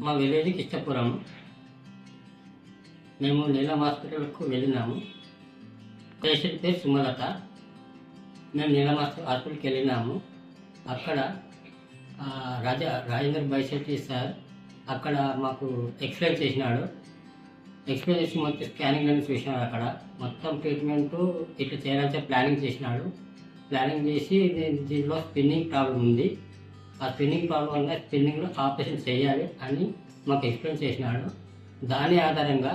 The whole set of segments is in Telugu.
మా విలేజ్ కిష్టపురం. మేము నీలం హాస్పిటల్కు వెళ్ళినాము. పేషెంట్ పేరు సుమలత. మేము నీలం హాస్పిటల్కి వెళ్ళినాము. అక్కడ రాజేంద్ర బైశెట్టి సార్ అక్కడ మాకు ఎక్స్ప్లెయిన్ చేసినాడు. ఎక్స్ప్లెయిన్ చేసి మొత్తం స్కానింగ్ అని చూసినాడు. అక్కడ మొత్తం ట్రీట్మెంటు ఇట్లా చేయాలంటే ప్లానింగ్ చేసినాడు. ప్లానింగ్ చేసి దీంట్లో స్పిన్నింగ్ ప్రాబ్లం ఉంది. ఆ స్పిన్నింగ్ ప్రాబ్లం వల్ల స్పిన్నింగ్లో ఆపరేషన్ చేయాలి అని మాకు ఎక్స్ప్లెయిన్ చేసినాడు. దాని ఆధారంగా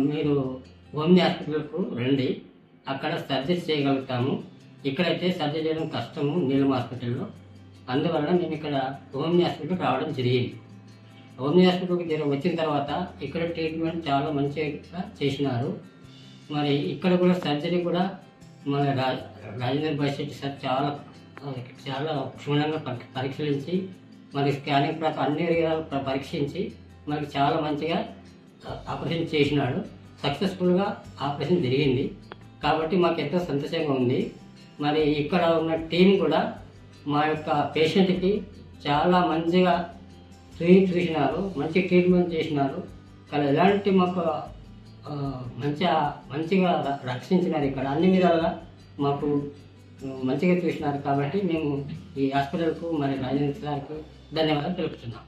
మీరు ఓమ్ని హాస్పిటల్కు రండి, అక్కడ సర్జరీ చేయగలుగుతాము. ఇక్కడైతే సర్జరీ చేయడం కష్టము నీలం హాస్పిటల్లో. అందువల్ల మేము ఇక్కడ ఓమ్ని హాస్పిటల్కి రావడం జరిగింది. ఓమ్ని హాస్పిటల్కి వచ్చిన తర్వాత ఇక్కడ ట్రీట్మెంట్ చాలా మంచిగా చేసినారు. మరి ఇక్కడ కూడా సర్జరీ కూడా మన రాజేంద్ర బైశెట్టి సార్ చాలా క్షుణ్ణంగా పరీక్షించి మరి స్కానింగ్ ప్రకారం అన్ని విధాలు పరీక్షించి మనకి చాలా మంచిగా ఆపరేషన్ చేసినాడు. సక్సెస్ఫుల్గా ఆపరేషన్ జరిగింది. కాబట్టి మాకు ఎంతో సంతోషంగా ఉంది. మరి ఇక్కడ ఉన్న టీం కూడా మా యొక్క పేషెంట్కి చాలా మంచిగా చూసినారు, మంచి ట్రీట్మెంట్ చేసినారు. కానీ ఎలాంటి మాకు మంచిగా రక్షించినారు. ఇక్కడ అన్ని విధాలుగా మాకు మంచిగా చూసినారు. కాబట్టి మేము ఈ హాస్పిటల్కు మరి రాజేంద్ర సార్కు ధన్యవాదాలు తెలుపుతున్నాం.